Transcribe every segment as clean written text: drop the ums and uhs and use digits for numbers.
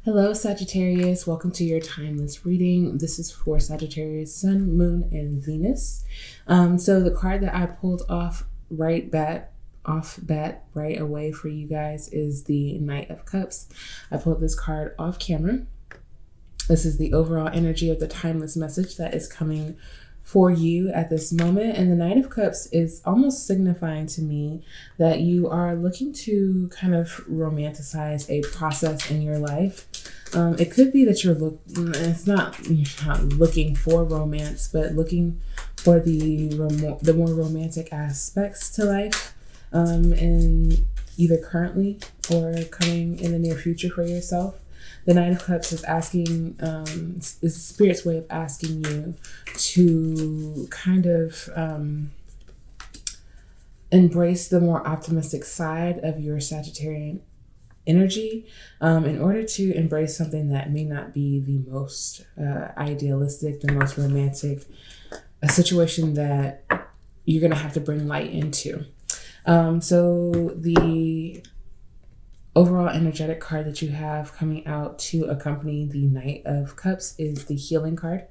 Hello, Sagittarius. Welcome to your timeless reading. This is for Sagittarius, Sun, Moon, and Venus. So the card that I pulled off bat right away for you guys is the Knight of Cups. I pulled this card off camera. This is the overall energy of the timeless message that is coming for you at this moment. And the Knight of Cups is almost signifying to me that you are looking to kind of romanticize a process in your life. It could be that you're not looking for romance, but looking for the more romantic aspects to life, and either currently or coming in the near future for yourself. The Knight of Cups is asking, is Spirit's way of asking you to kind of embrace the more optimistic side of your Sagittarian energy, in order to embrace something that may not be the most idealistic, the most romantic, a situation that you're going to have to bring light into. So the overall energetic card that you have coming out to accompany the Knight of Cups is the Healing card,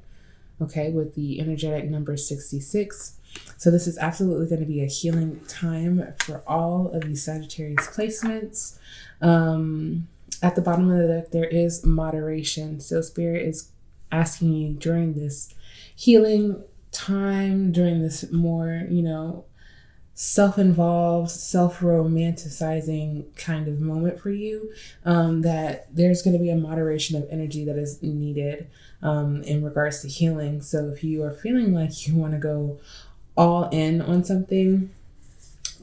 okay, with the energetic number 66. So this is absolutely going to be a healing time for all of these Sagittarius placements. At the bottom of the deck, there is moderation. So Spirit is asking you during this healing time, during this more, self-involved, self-romanticizing kind of moment for you, that there's going to be a moderation of energy that is needed in regards to healing. So if you are feeling like you want to go all in on something,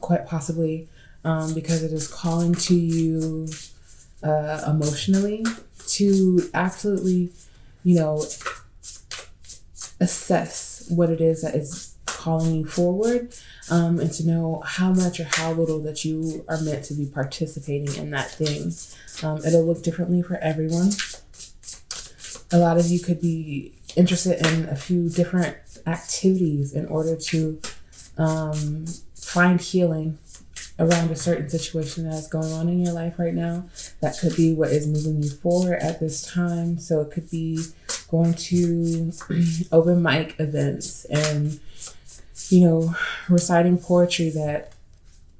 quite possibly because it is calling to you emotionally to absolutely, assess what it is that is calling you forward, and to know how much or how little that you are meant to be participating in that thing. It'll look differently for everyone. A lot of you could be interested in a few different activities in order to find healing around a certain situation that is going on in your life right now. That could be what is moving you forward at this time. So it could be going to open mic events and reciting poetry that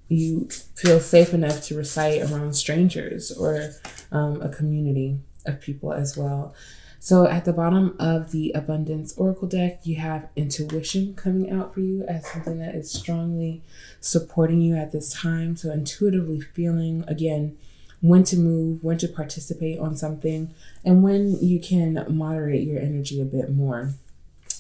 you feel safe enough to recite around strangers or a community of people as well. So at the bottom of the Abundance Oracle deck, you have intuition coming out for you as something that is strongly supporting you at this time. So intuitively feeling, again, when to move, when to participate on something, and when you can moderate your energy a bit more.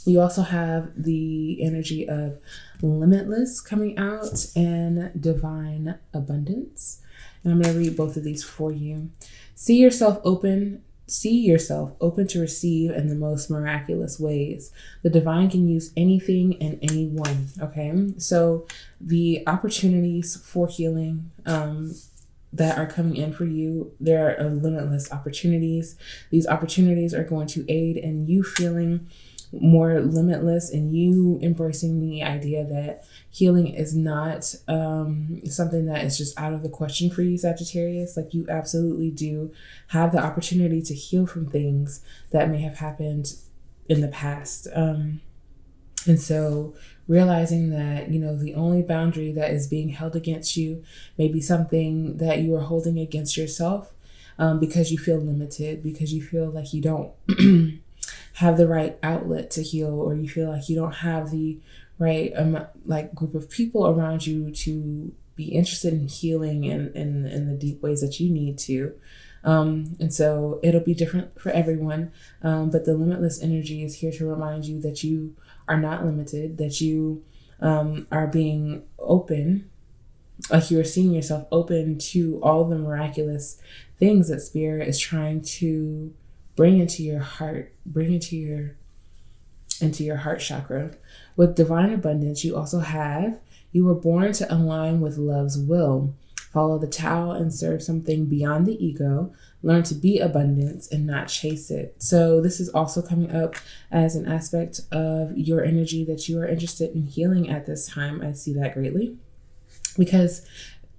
You also have the energy of limitless coming out and divine abundance. And I'm going to read both of these for you. See yourself open to receive in the most miraculous ways. The divine can use anything and anyone, okay? So the opportunities for healing that are coming in for you, there are limitless opportunities. These opportunities are going to aid in you feeling more limitless and you embracing the idea that healing is not something that is just out of the question for you, Sagittarius. Like, you absolutely do have the opportunity to heal from things that may have happened in the past. And so realizing that, the only boundary that is being held against you may be something that you are holding against yourself, because you feel limited, because you feel like you don't have the right outlet to heal, or you feel like you don't have the right group of people around you to be interested in healing in the deep ways that you need to. And so it'll be different for everyone. But the limitless energy is here to remind you that you are not limited, that you are being open, like you are seeing yourself open to all the miraculous things that Spirit is trying to bring into your heart, bring into your heart chakra. With divine abundance, you also have, you were born to align with love's will. Follow the Tao and serve something beyond the ego. Learn to be abundance and not chase it. So this is also coming up as an aspect of your energy that you are interested in healing at this time. I see that greatly, because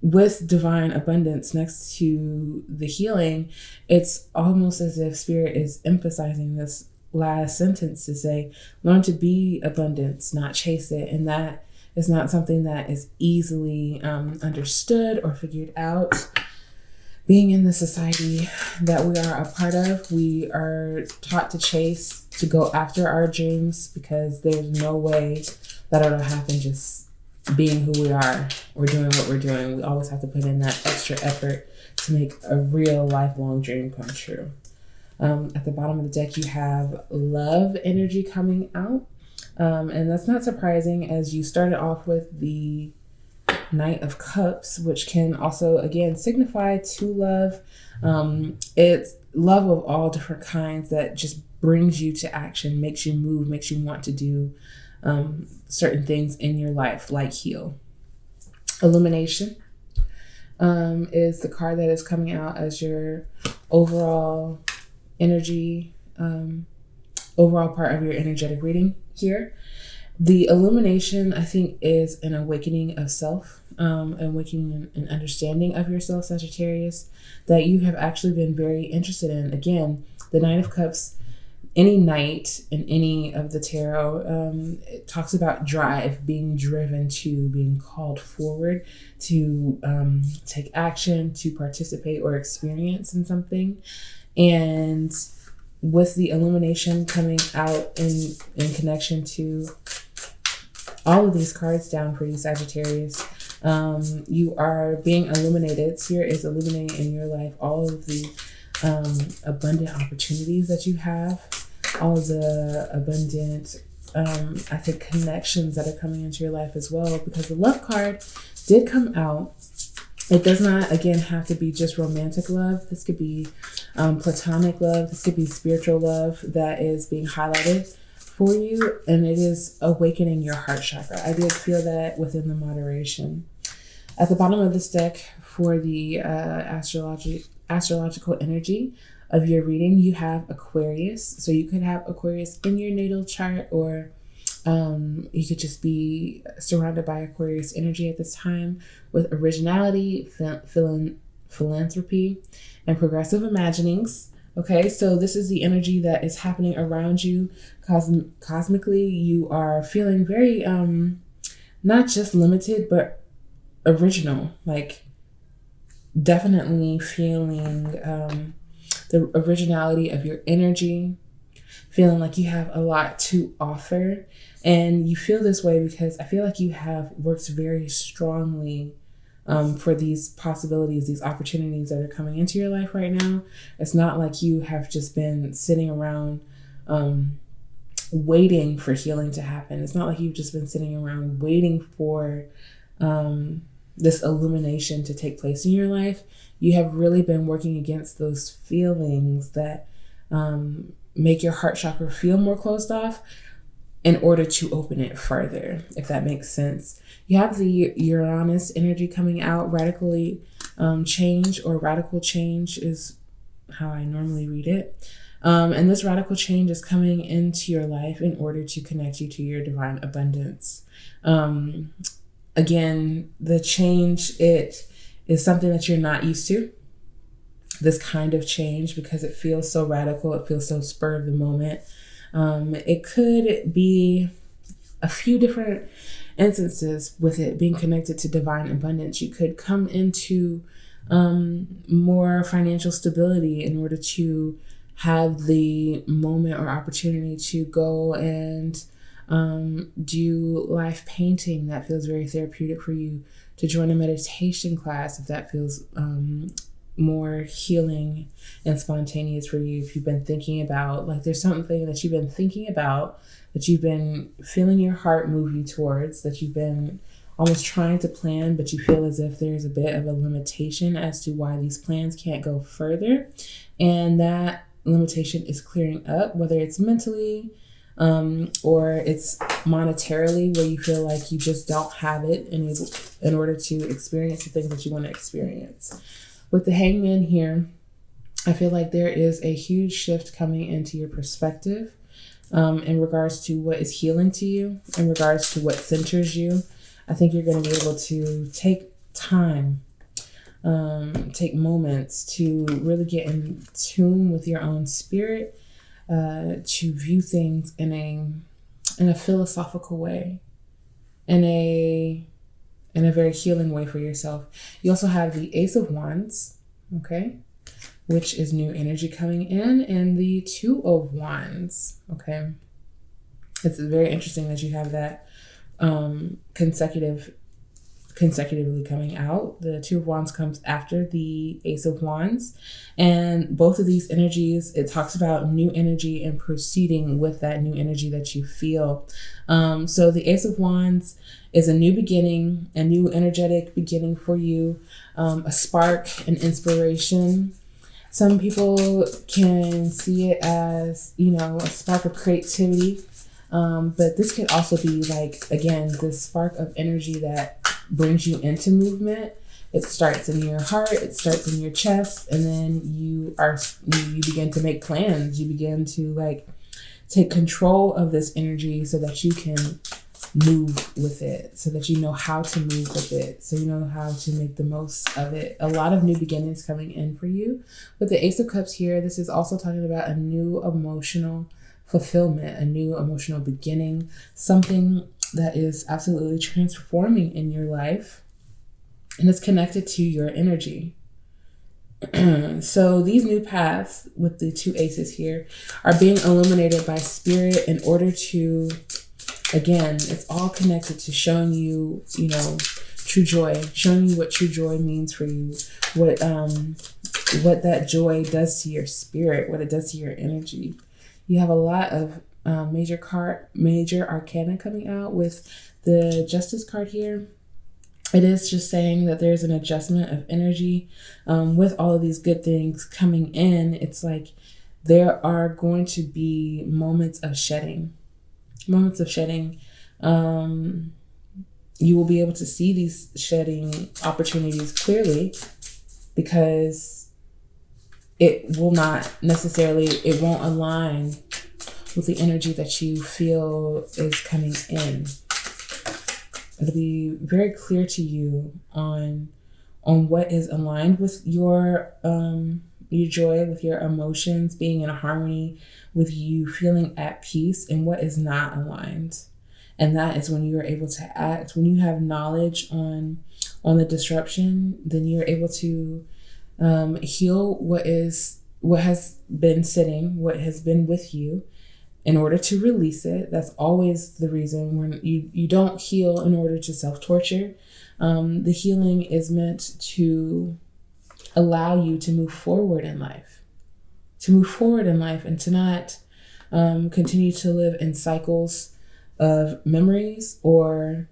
with divine abundance next to the healing, it's almost as if Spirit is emphasizing this last sentence to say, learn to be abundance, not chase it. And that is not something that is easily understood or figured out. Being in the society that we are a part of, we are taught to chase, to go after our dreams, because there's no way that it'll happen just being who we are or doing what we're doing. We always have to put in that extra effort to make a real lifelong dream come true. At the bottom of the deck, you have love energy coming out. And that's not surprising, as you started off with the Knight of Cups, which can also, again, signify to love. It's love of all different kinds that just brings you to action, makes you move, makes you want to do certain things in your life, like heal. Illumination is the card that is coming out as your overall energy, overall part of your energetic reading here. The illumination, I think, is an awakening of self, awakening an understanding of yourself, Sagittarius, that you have actually been very interested in. Again, the Nine of Cups, any night in any of the tarot, it talks about drive, being driven to, being called forward to take action, to participate or experience in something. And with the illumination coming out in connection to all of these cards down for you, Sagittarius, you are being illuminated. Spirit is illuminating in your life all of the abundant opportunities that you have, all of the abundant, I think, connections that are coming into your life as well, because the love card did come out. It does not, again, have to be just romantic love. This could be platonic love. This could be spiritual love that is being highlighted for you, and it is awakening your heart chakra. I did feel that within the moderation. At the bottom of this deck, for the astrological energy of your reading, you have Aquarius. So you could have Aquarius in your natal chart, or you could just be surrounded by Aquarius energy at this time, with originality, philanthropy, and progressive imaginings. Okay, so this is the energy that is happening around you. Cosmically, you are feeling very, not just limited, but original. Like, definitely feeling the originality of your energy, feeling like you have a lot to offer. And you feel this way because I feel like you have worked very strongly for these possibilities, these opportunities that are coming into your life right now. It's not like you have just been sitting around waiting for healing to happen. It's not like you've just been sitting around waiting for this illumination to take place in your life. You have really been working against those feelings that make your heart chakra feel more closed off in order to open it further, if that makes sense. You have the Uranus energy coming out, radically change, or radical change is how I normally read it. And this radical change is coming into your life in order to connect you to your divine abundance. Again, the change, it is something that you're not used to, this kind of change, because it feels so radical. It feels so spur of the moment. It could be a few different instances with it being connected to divine abundance. You could come into more financial stability in order to have the moment or opportunity to go and do life painting. That feels very therapeutic for you. To join a meditation class, if that feels more healing and spontaneous for you. If you've been thinking about, like, there's something that you've been thinking about, that you've been feeling your heart move you towards, that you've been almost trying to plan, but you feel as if there's a bit of a limitation as to why these plans can't go further. And that limitation is clearing up, whether it's mentally or it's monetarily, where you feel like you just don't have it in order to experience the things that you want to experience. With the Hangman here, I feel like there is a huge shift coming into your perspective in regards to what is healing to you, in regards to what centers you. I think you're going to be able to take time take moments to really get in tune with your own spirit, to view things in a philosophical way, in a very healing way for yourself. You also have the Ace of Wands, okay, which is new energy coming in, and the Two of Wands, okay. It's very interesting that you have that consecutively coming out. The Two of Wands comes after the Ace of Wands, and both of these energies, it talks about new energy and proceeding with that new energy that you feel. So the Ace of Wands is a new beginning, a new energetic beginning for you, a spark, an inspiration. Some people can see it as, a spark of creativity. But this could also be like, again, this spark of energy that brings you into movement. It starts in your heart, it starts in your chest, and then you begin to make plans. You begin to take control of this energy so that you can move with it, so that you know how to move with it, so you know how to make the most of it. A lot of new beginnings coming in for you. With the Ace of Cups here, this is also talking about a new emotional fulfillment, a new emotional beginning, something that is absolutely transforming in your life, and it's connected to your energy. So these new paths with the two aces here are being illuminated by spirit in order to, again, it's all connected to showing you, true joy, showing you what true joy means for you, what that joy does to your spirit, what it does to your energy. You have a lot of major arcana coming out with the Justice card here. It is just saying that there's an adjustment of energy with all of these good things coming in. It's like there are going to be moments of shedding. You will be able to see these shedding opportunities clearly, because it won't align with the energy that you feel is coming in. It'll be very clear to you on what is aligned with your joy, with your emotions, being in harmony, with you feeling at peace, and what is not aligned. And that is when you are able to act. When you have knowledge on the disruption, then you're able to heal what has been sitting, what has been with you, in order to release it. That's always the reason when you don't heal in order to self-torture. The healing is meant to allow you to move forward in life, and to not continue to live in cycles of memories or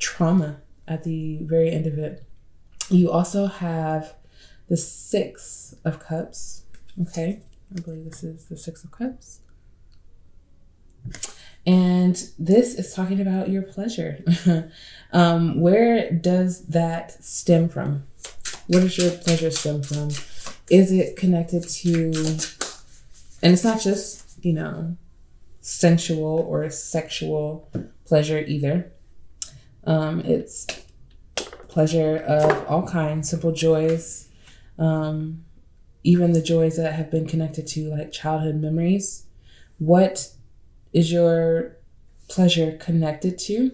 trauma at the very end of it. You also have the Six of Cups. Okay, I believe this is the Six of Cups. And this is talking about your pleasure. Where does that stem from? Where does your pleasure stem from? Is it connected to, and it's not just, sensual or sexual pleasure either. It's pleasure of all kinds, simple joys, even the joys that have been connected to like childhood memories. What is your pleasure connected to?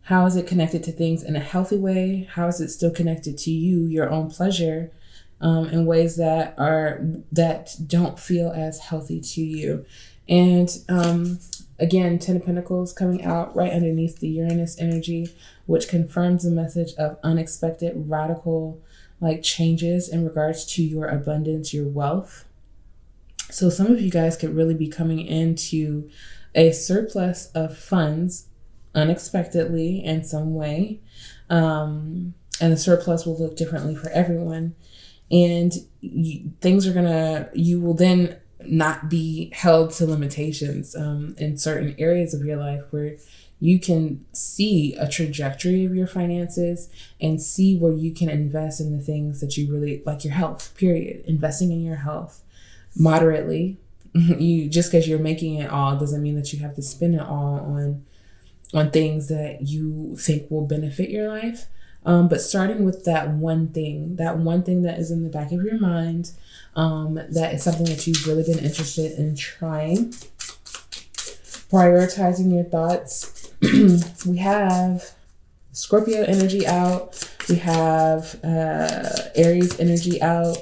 How is it connected to things in a healthy way? How is it still connected to you, your own pleasure, in ways that don't feel as healthy to you? And again, Ten of Pentacles coming out right underneath the Uranus energy, which confirms the message of unexpected, radical changes in regards to your abundance, your wealth. So some of you guys could really be coming into a surplus of funds unexpectedly in some way. And the surplus will look differently for everyone. And you will then not be held to limitations in certain areas of your life where you can see a trajectory of your finances and see where you can invest in the things that you really like. Your health, period. Investing in your health moderately. Just because you're making it all doesn't mean that you have to spend it all on things that you think will benefit your life. But starting with that one thing that is in the back of your mind, that is something that you've really been interested in trying. Prioritizing your thoughts. We have Scorpio energy out. We have Aries energy out.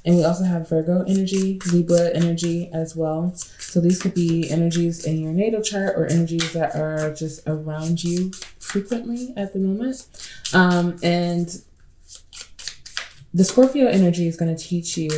And we also have Virgo energy, Libra energy as well. So these could be energies in your natal chart or energies that are just around you frequently at the moment. And the Scorpio energy is going to teach you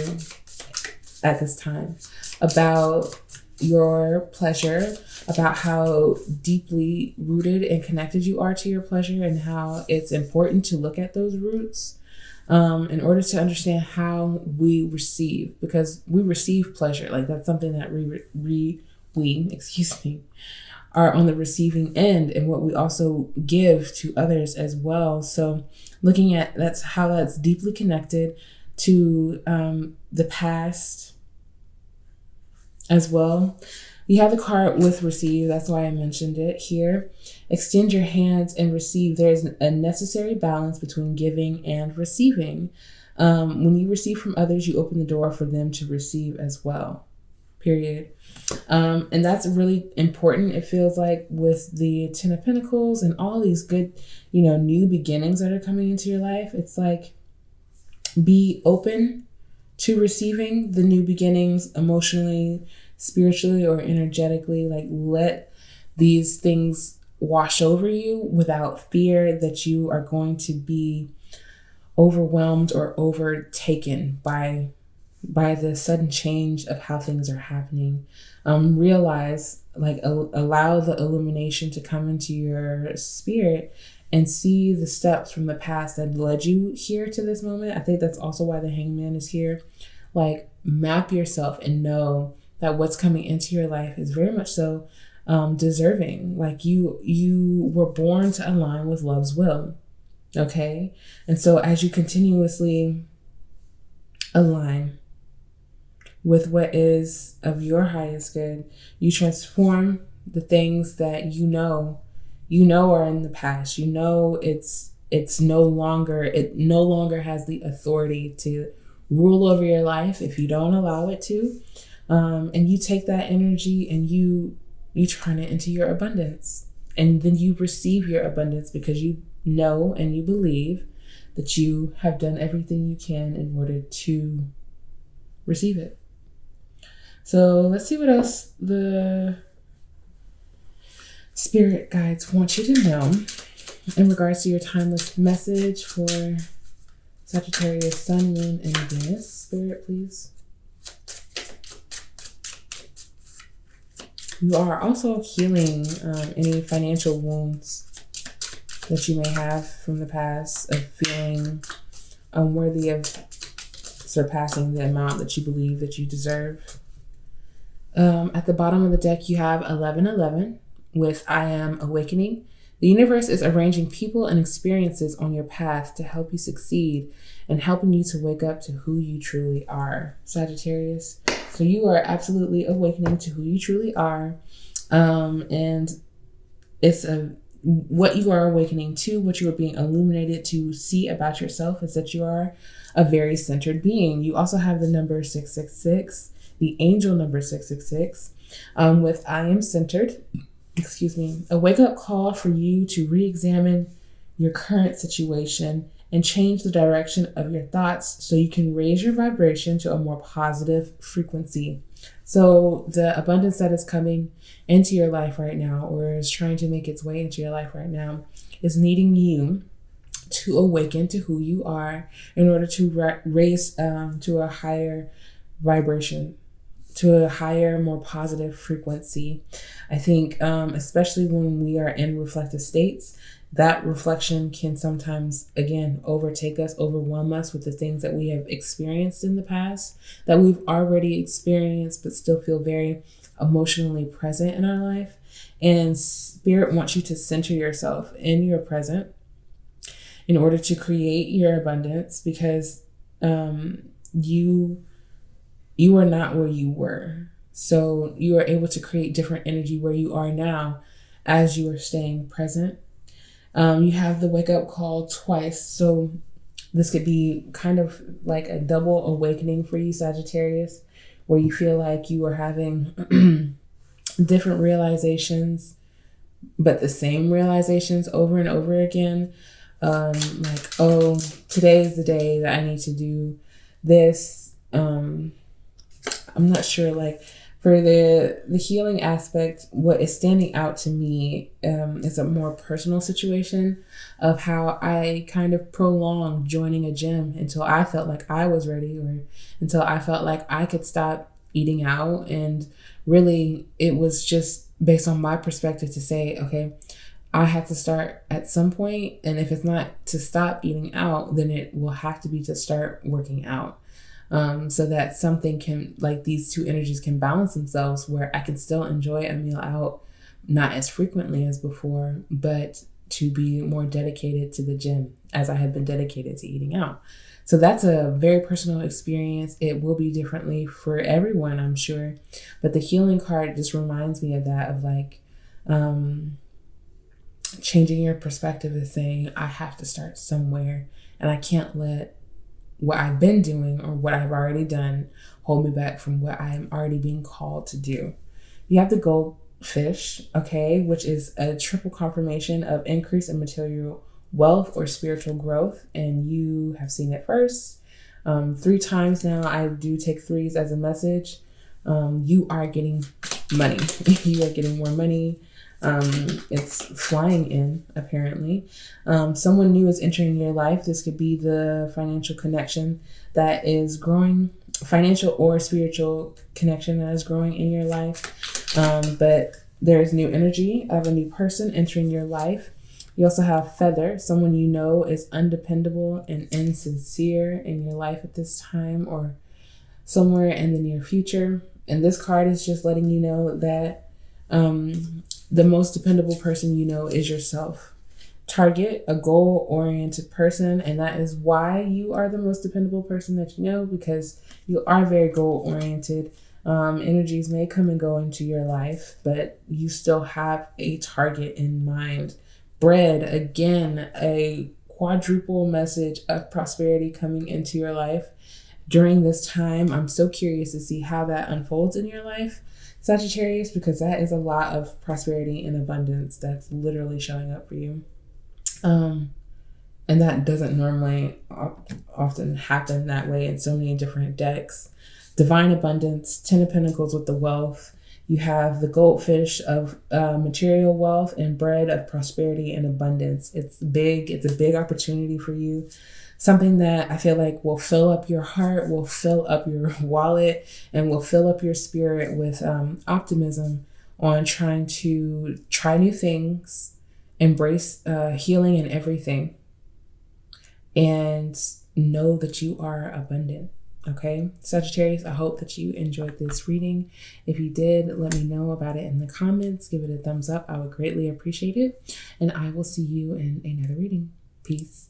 at this time about your pleasure, about how deeply rooted and connected you are to your pleasure, and how it's important to look at those roots in order to understand how we receive, because we receive pleasure. Like, that's something that we are on the receiving end, and what we also give to others as well. So looking at that's deeply connected to the past as well. You have the card with receive. That's why I mentioned it here. Extend your hands and receive. There's a necessary balance between giving and receiving. When you receive from others, you open the door for them to receive as well. Period. And that's really important. It feels like with the Ten of Pentacles and all these good, new beginnings that are coming into your life. It's like, be open to receiving the new beginnings emotionally, spiritually, or energetically. Like, let these things wash over you without fear that you are going to be overwhelmed or overtaken by the sudden change of how things are happening. Realize, allow the illumination to come into your spirit and see the steps from the past that led you here to this moment. I think that's also why the Hangman is here. Like, map yourself and know that what's coming into your life is very much so deserving. Like, you were born to align with love's will. Okay? And so as you continuously align with what is of your highest good, you transform the things that you know are in the past. It no longer has the authority to rule over your life if you don't allow it to. And you take that energy and you turn it into your abundance. And then you receive your abundance because you know and you believe that you have done everything you can in order to receive it. So let's see what else the spirit guides want you to know in regards to your timeless message for Sagittarius, Sun, Moon, and Venus. Spirit, please. You are also healing any financial wounds that you may have from the past, of feeling unworthy of surpassing the amount that you believe that you deserve. At the bottom of the deck, you have 1111 with I Am Awakening. The universe is arranging people and experiences on your path to help you succeed and helping you to wake up to who you truly are, Sagittarius. So you are absolutely awakening to who you truly are. And it's what you are awakening to, what you are being illuminated to see about yourself, is that you are a very centered being. You also have the number 666, the angel number 666, with I Am Centered. A wake-up call for you to re-examine your current situation and change the direction of your thoughts so you can raise your vibration to a more positive frequency. So the abundance that is coming into your life right now, or is trying to make its way into your life right now, is needing you to awaken to who you are in order to raise to a higher vibration, to a higher, more positive frequency. I think especially when we are in reflective states, that reflection can sometimes, again, overtake us, overwhelm us with the things that we have experienced in the past, that we've already experienced, but still feel very emotionally present in our life. And Spirit wants you to center yourself in your present in order to create your abundance, because you are not where you were. So you are able to create different energy where you are now as you are staying present, You have the wake up call twice. So this could be kind of like a double awakening for you, Sagittarius, where you feel like you are having different realizations, but the same realizations over and over again. Like, oh, today is the day that I need to do this. I'm not sure, like, for the healing aspect, what is standing out to me is a more personal situation of how I kind of prolonged joining a gym until I felt like I was ready, or until I felt like I could stop eating out. And really, it was just based on my perspective to say, okay, I have to start at some point, and if it's not to stop eating out, then it will have to be to start working out. So that something can, like, these two energies can balance themselves, where I can still enjoy a meal out, not as frequently as before, but to be more dedicated to the gym as I have been dedicated to eating out. So that's a very personal experience. It will be differently for everyone, I'm sure. But the healing card just reminds me of that, of like, changing your perspective is saying, I have to start somewhere, and I can't let what I've been doing or what I've already done hold me back from what I'm already being called to do. You have the goldfish, okay, which is a triple confirmation of increase in material wealth or spiritual growth, and you have seen it first. 3 times now. I do take 3s as a message. You are getting money. You are getting more money. It's flying in, apparently. Someone new is entering your life. This could be the financial connection that is growing, financial or spiritual connection that is growing in your life. But there's new energy of a new person entering your life. You also have feather. Someone you know is undependable and insincere in your life at this time or somewhere in the near future. And this card is just letting you know that the most dependable person you know is yourself. Target, a goal-oriented person, and that is why you are the most dependable person that you know, because you are very goal-oriented. Energies may come and go into your life, but you still have a target in mind. Bread, again, a quadruple message of prosperity coming into your life during this time. I'm so curious to see how that unfolds in your life, Sagittarius, because that is a lot of prosperity and abundance that's literally showing up for you. And that doesn't normally often happen that way in so many different decks. Divine abundance, 10 of Pentacles with the wealth. You have the goldfish of material wealth and bread of prosperity and abundance. It's big. It's a big opportunity for you. Something that I feel like will fill up your heart, will fill up your wallet, and will fill up your spirit with optimism on trying to try new things, embrace healing in everything, and know that you are abundant. Okay, Sagittarius, I hope that you enjoyed this reading. If you did, let me know about it in the comments. Give it a thumbs up. I would greatly appreciate it. And I will see you in another reading. Peace.